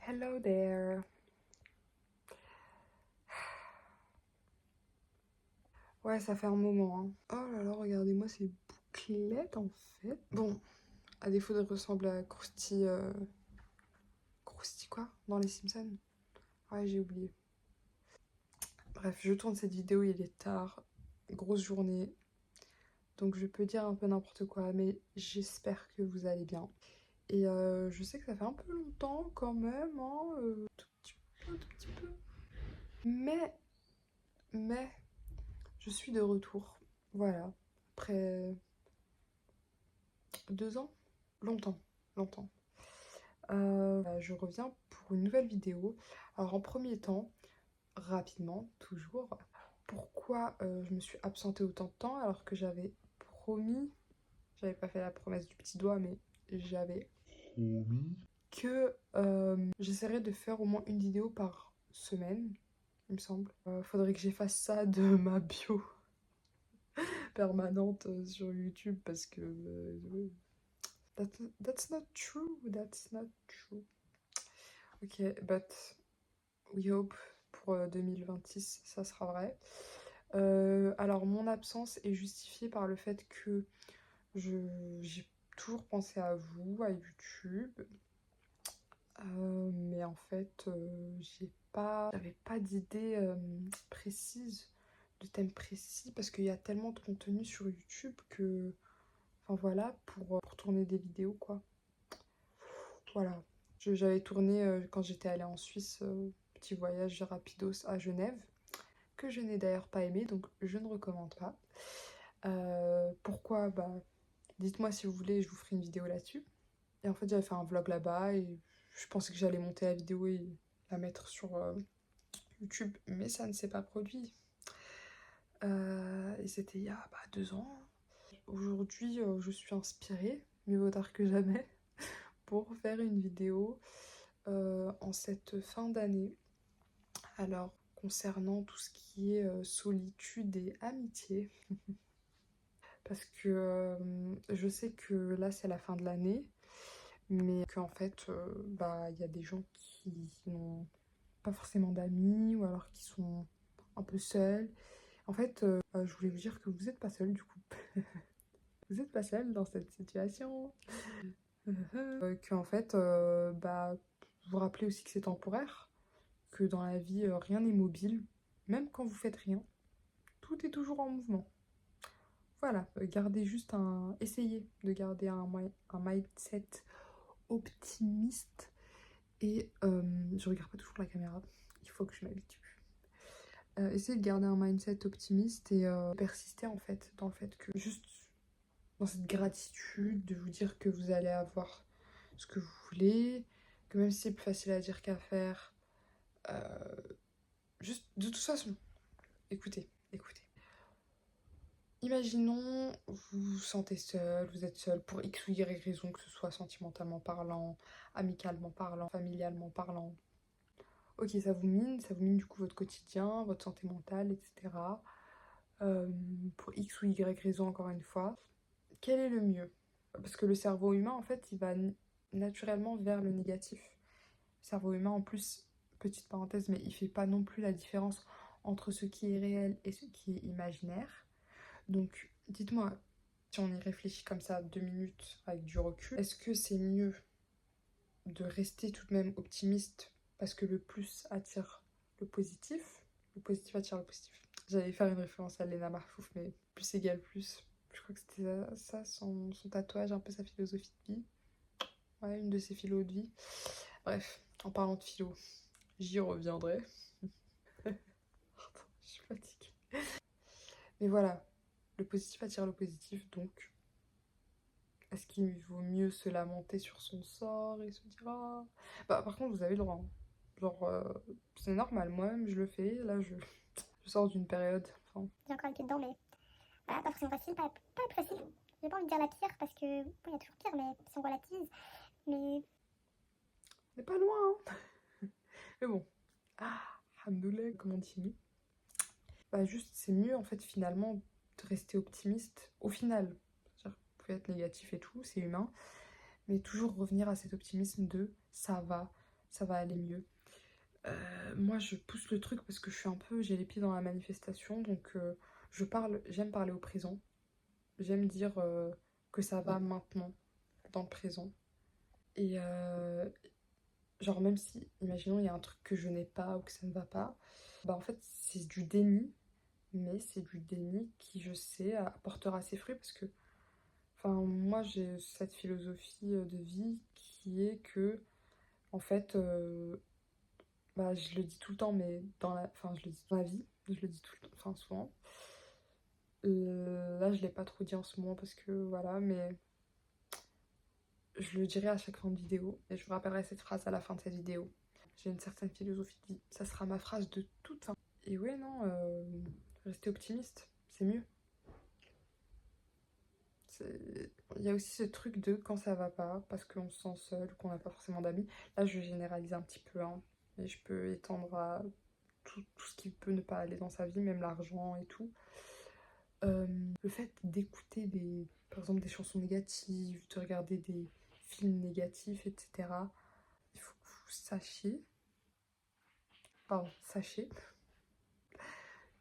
Hello there. Ouais, ça fait un moment, hein. Oh là là, regardez-moi ces bouclettes en fait. Bon, à défaut de ressembler à Krusty... Krusty quoi? Dans les Simpsons? Ouais, j'ai oublié. Bref, je tourne cette vidéo, il est tard. Grosse journée. Donc je peux dire un peu n'importe quoi, mais j'espère que vous allez bien. Et je sais que ça fait un peu longtemps quand même, hein, tout petit peu. Mais, je suis de retour. Voilà. Après 2 ans? Longtemps, longtemps. Je reviens pour une nouvelle vidéo. Alors en premier temps, rapidement, toujours, pourquoi je me suis absentée autant de temps alors que j'avais promis, j'avais pas fait la promesse du petit doigt, mais j'avais promis que j'essaierais de faire au moins une vidéo par semaine, il me semble. Faudrait que j'efface ça de ma bio permanente sur YouTube parce que that's not true, that's not true. Ok, but we hope pour 2026, ça sera vrai. Alors, mon absence est justifiée par le fait que j'ai toujours pensé à vous, à YouTube, mais en fait, j'avais pas d'idée précise, de thème précis, parce qu'il y a tellement de contenu sur YouTube que, enfin voilà, pour tourner des vidéos, quoi. Voilà. J'avais tourné quand j'étais allée en Suisse, petit voyage rapidos à Genève, que je n'ai d'ailleurs pas aimé, donc je ne recommande pas. Pourquoi? Bah, dites-moi si vous voulez, je vous ferai une vidéo là-dessus. Et en fait, j'avais fait un vlog là-bas et je pensais que j'allais monter la vidéo et la mettre sur YouTube, mais ça ne s'est pas produit. Et c'était il y a 2 ans. Aujourd'hui, je suis inspirée, mieux vaut tard que jamais, pour faire une vidéo en cette fin d'année. Alors, concernant tout ce qui est solitude et amitié, parce que je sais que là c'est la fin de l'année, mais qu'en fait, il y a des gens qui n'ont pas forcément d'amis ou alors qui sont un peu seuls. En fait, je voulais vous dire que vous n'êtes pas seul du coup. Vous n'êtes pas seul dans cette situation. Qu'en fait, vous vous rappelez aussi que c'est temporaire, que dans la vie, rien n'est mobile. Même quand vous faites rien, tout est toujours en mouvement. Voilà, essayez de garder un mindset optimiste et je regarde pas toujours la caméra, il faut que je m'habitue. Essayez de garder un mindset optimiste et persister en fait dans le fait que juste dans cette gratitude de vous dire que vous allez avoir ce que vous voulez, que même si c'est plus facile à dire qu'à faire, euh, juste de toute façon, écoutez. Imaginons, vous vous sentez seul, vous êtes seul pour X ou Y raison, que ce soit sentimentalement parlant, amicalement parlant, familialement parlant. Ok, ça vous mine du coup votre quotidien, votre santé mentale, etc. Pour X ou Y raison, encore une fois. Quel est le mieux? Parce que le cerveau humain, en fait, il va naturellement vers le négatif. Le cerveau humain, en plus, petite parenthèse, mais il fait pas non plus la différence entre ce qui est réel et ce qui est imaginaire. Donc, dites-moi, si on y réfléchit comme ça 2 minutes avec du recul, est-ce que c'est mieux de rester tout de même optimiste parce que le plus attire le positif attire le positif. J'allais faire une référence à Lena Marfouf, mais plus égale plus. Je crois que c'était ça son tatouage, un peu sa philosophie de vie. Ouais, une de ses philos de vie. Bref, en parlant de philo, j'y reviendrai. Pardon, je suis fatiguée. Mais voilà, le positif attire le positif, donc est-ce qu'il vaut mieux se lamenter sur son sort et se dire ah... Bah par contre vous avez le droit, hein. Genre c'est normal, moi-même je le fais, là je sors d'une période, enfin... J'ai encore été dedans, mais voilà, pas forcément facile, pas plus facile. J'ai pas envie de dire la pire parce que, bon, il y a toujours pire, mais si on relativise, mais... On n'est pas loin, hein. Mais bon, alhamdoulilah, comme on dit nous. Bah juste c'est mieux en fait finalement de rester optimiste au final. C'est-à-dire, vous pouvez être négatif et tout, c'est humain, mais toujours revenir à cet optimisme de ça va, ça va aller mieux. Moi je pousse le truc parce que j'ai les pieds dans la manifestation, donc j'aime parler au présent. J'aime dire que ça va maintenant, dans le présent. Et genre même si, imaginons, il y a un truc que je n'ai pas ou que ça ne va pas, bah en fait c'est du déni, mais c'est du déni qui, je sais, apportera ses fruits parce que, enfin, moi j'ai cette philosophie de vie qui est que, en fait, bah, je le dis tout le temps, mais enfin, je le dis dans la vie, je le dis tout le temps, enfin, souvent. Là, je l'ai pas trop dit en ce moment parce que voilà, mais je le dirai à chaque fin de vidéo et je vous rappellerai cette phrase à la fin de cette vidéo. J'ai une certaine philosophie de vie, ça sera ma phrase de toute fin. Et ouais, non, rester optimiste, c'est mieux. Il y a aussi ce truc de quand ça va pas, parce qu'on se sent seul, qu'on n'a pas forcément d'amis. Là, je généralise un petit peu, hein, et je peux étendre à tout ce qui peut ne pas aller dans sa vie, même l'argent et tout. Le fait d'écouter par exemple des chansons négatives, de regarder des films négatifs, etc. Il faut que vous sachez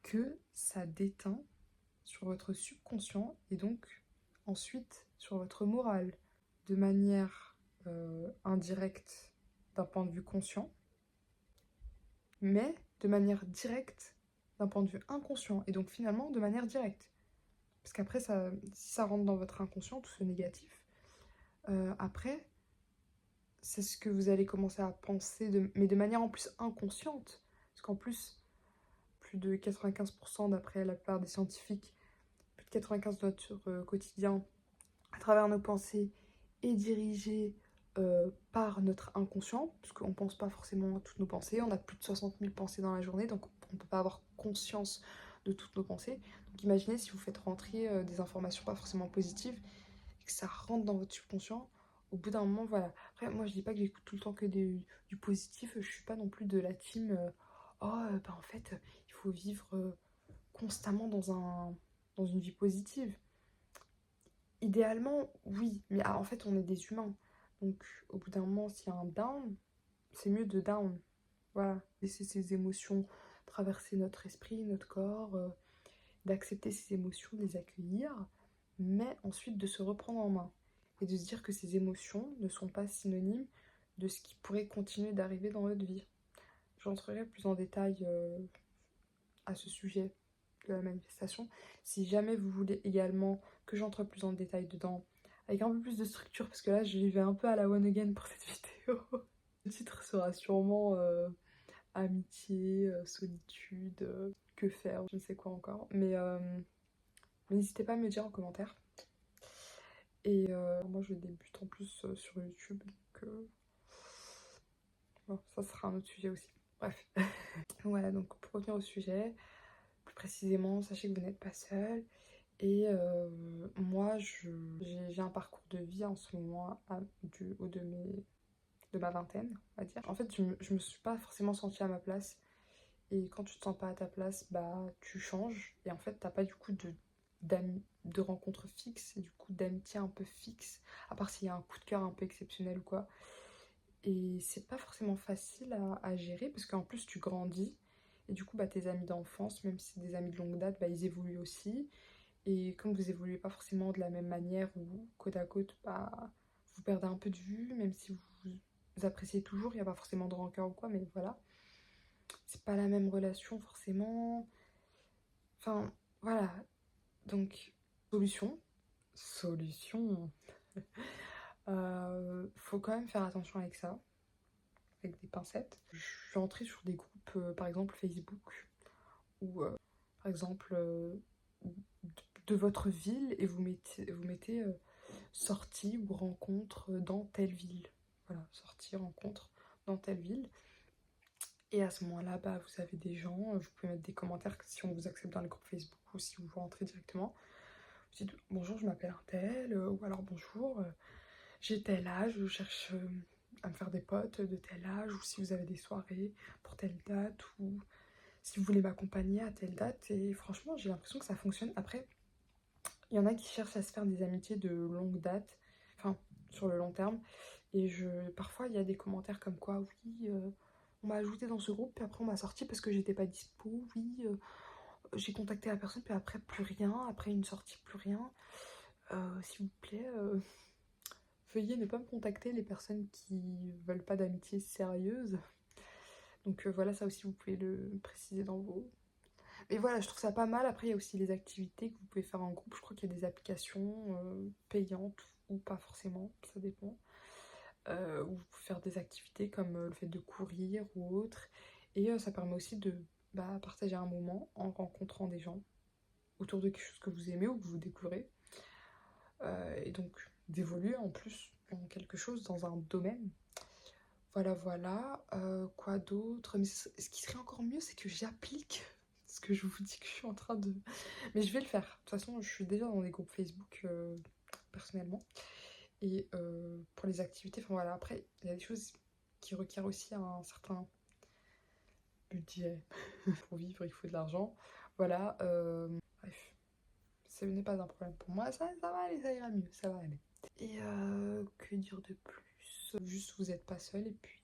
que ça déteint sur votre subconscient et donc ensuite sur votre morale de manière indirecte d'un point de vue conscient, mais de manière directe d'un point de vue inconscient et donc finalement de manière directe. Parce qu'après, si ça rentre dans votre inconscient, tout ce négatif, après, c'est ce que vous allez commencer à penser, mais de manière en plus inconsciente. Parce qu'en plus, plus de 95%, d'après la plupart des scientifiques, plus de 95% de notre quotidien, à travers nos pensées, est dirigé par notre inconscient, parce qu'on ne pense pas forcément à toutes nos pensées. On a plus de 60 000 pensées dans la journée, donc on ne peut pas avoir conscience de toutes nos pensées. Donc imaginez si vous faites rentrer des informations pas forcément positives, et que ça rentre dans votre subconscient, au bout d'un moment, voilà. Après, moi, je dis pas que j'écoute tout le temps que du positif, je suis pas non plus de la team en fait, il faut vivre constamment dans une vie positive. Idéalement, oui, mais en fait, on est des humains. Donc, au bout d'un moment, s'il y a un down, c'est mieux de down. Voilà, laisser ces émotions traverser notre esprit, notre corps, d'accepter ces émotions, de les accueillir, mais ensuite de se reprendre en main et de se dire que ces émotions ne sont pas synonymes de ce qui pourrait continuer d'arriver dans notre vie. J'entrerai plus en détail à ce sujet de la manifestation. Si jamais vous voulez également que j'entre plus en détail dedans, avec un peu plus de structure, parce que là j'y vais un peu à la one again pour cette vidéo. Le titre sera sûrement amitié, solitude, que faire, je ne sais quoi encore. Mais n'hésitez pas à me dire en commentaire. Et moi je débute en plus sur YouTube, donc bon, ça sera un autre sujet aussi. Bref. Voilà, donc pour revenir au sujet, plus précisément, sachez que vous n'êtes pas seul. Et moi, j'ai un parcours de vie en ce moment du haut de ma vingtaine, on va dire. En fait, je me suis pas forcément sentie à ma place. Et quand tu te sens pas à ta place, bah tu changes. Et en fait, t'as pas du coup de rencontres fixes et du coup d'amitié un peu fixe, à part s'il y a un coup de cœur un peu exceptionnel ou quoi. Et c'est pas forcément facile à gérer parce qu'en plus tu grandis. Et du coup, bah, tes amis d'enfance, même si c'est des amis de longue date, bah, ils évoluent aussi. Et comme vous évoluez pas forcément de la même manière ou côte à côte, bah, vous perdez un peu de vue, même si vous appréciez toujours, il n'y a pas forcément de rancœur ou quoi, mais voilà. C'est pas la même relation forcément. Enfin, voilà. Donc, solution. Faut quand même faire attention avec ça, avec des pincettes. Je suis entrée sur des groupes, par exemple Facebook, ou par exemple de votre ville, et vous mettez sortie ou rencontre dans telle ville. Voilà, sortie, rencontre dans telle ville. Et à ce moment-là, bah, vous avez des gens, vous pouvez mettre des commentaires si on vous accepte dans le groupe Facebook ou si vous rentrez directement. Vous dites bonjour, je m'appelle un tel, ou alors bonjour, j'ai tel âge, je cherche à me faire des potes de tel âge, ou si vous avez des soirées pour telle date, ou si vous voulez m'accompagner à telle date. Et franchement, j'ai l'impression que ça fonctionne. Après, il y en a qui cherchent à se faire des amitiés de longue date, enfin, sur le long terme. Et parfois il y a des commentaires comme quoi, oui, on m'a ajouté dans ce groupe, puis après on m'a sorti parce que j'étais pas dispo, oui, j'ai contacté la personne, puis après plus rien, après une sortie plus rien. S'il vous plaît, veuillez ne pas me contacter les personnes qui veulent pas d'amitié sérieuse. Donc voilà, ça aussi vous pouvez le préciser dans vos... Et voilà, je trouve ça pas mal. Après, il y a aussi les activités que vous pouvez faire en groupe. Je crois qu'il y a des applications payantes ou pas forcément, ça dépend. Où vous pouvez faire des activités comme le fait de courir ou autre. Et ça permet aussi de partager un moment en rencontrant des gens autour de quelque chose que vous aimez ou que vous découvrez. Et donc d'évoluer en plus dans quelque chose, dans un domaine. Voilà, voilà. Quoi d'autre? Mais ce qui serait encore mieux, c'est que j'applique ce que je vous dis que je suis en train de... Mais je vais le faire. De toute façon, je suis déjà dans des groupes Facebook personnellement. Et pour les activités, enfin voilà, après, il y a des choses qui requièrent aussi un certain budget. Pour vivre, il faut de l'argent. Voilà. Bref, ce n'est pas un problème pour moi. Ça va aller, ça ira mieux, ça va aller. Et que dire de plus? Juste, vous n'êtes pas seul et puis...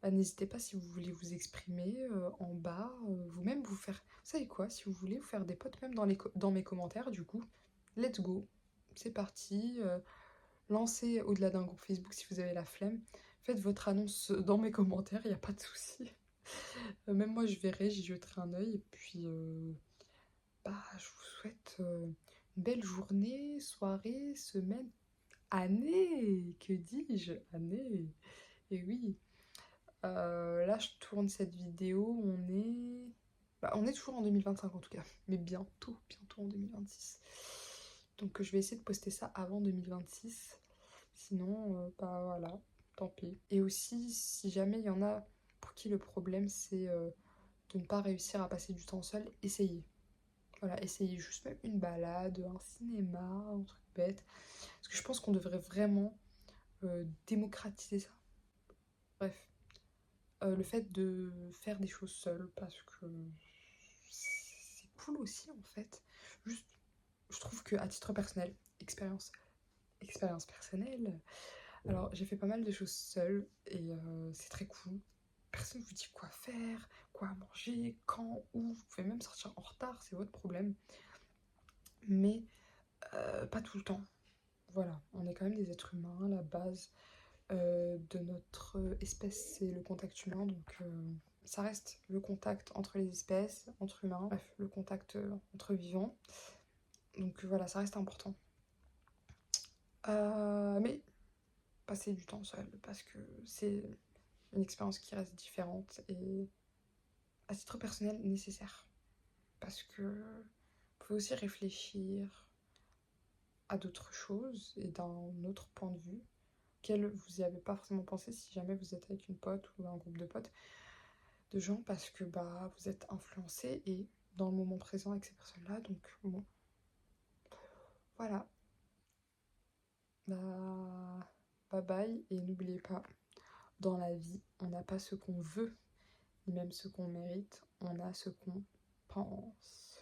n'hésitez pas si vous voulez vous exprimer en bas, vous-même vous faire... Vous savez quoi? Si vous voulez vous faire des potes même dans mes commentaires, du coup, let's go. C'est parti. Lancez au-delà d'un groupe Facebook si vous avez la flemme. Faites votre annonce dans mes commentaires, il n'y a pas de souci. Même moi, je verrai, j'y jeterai un œil. Et puis, je vous souhaite une belle journée, soirée, semaine, année. Que dis-je? Année. Et oui. Là, je tourne cette vidéo, on est toujours en 2025 en tout cas, mais bientôt en 2026. Donc je vais essayer de poster ça avant 2026, sinon, voilà, tant pis. Et aussi, si jamais il y en a pour qui le problème c'est de ne pas réussir à passer du temps seul, essayez. Voilà, essayez juste même une balade, un cinéma, un truc bête. Parce que je pense qu'on devrait vraiment démocratiser ça. Bref. Le fait de faire des choses seul parce que c'est cool aussi en fait. Juste, je trouve que à titre personnel, expérience personnelle, alors j'ai fait pas mal de choses seule et c'est très cool. Personne vous dit quoi faire, quoi manger, quand, où. Vous pouvez même sortir en retard, c'est votre problème. Mais pas tout le temps. Voilà, on est quand même des êtres humains, la base de notre espèce, c'est le contact humain, donc ça reste le contact entre les espèces, entre humains, bref, le contact entre vivants. Donc voilà, ça reste important. Mais passer du temps seul, parce que c'est une expérience qui reste différente et à titre personnel nécessaire. Parce que vous pouvez aussi réfléchir à d'autres choses et d'un autre point de vue auquel vous n'y avez pas forcément pensé si jamais vous êtes avec une pote ou un groupe de potes, de gens, parce que vous êtes influencé et dans le moment présent avec ces personnes-là. Donc bon, voilà. Bye bye et n'oubliez pas, dans la vie, on n'a pas ce qu'on veut, ni même ce qu'on mérite, on a ce qu'on pense.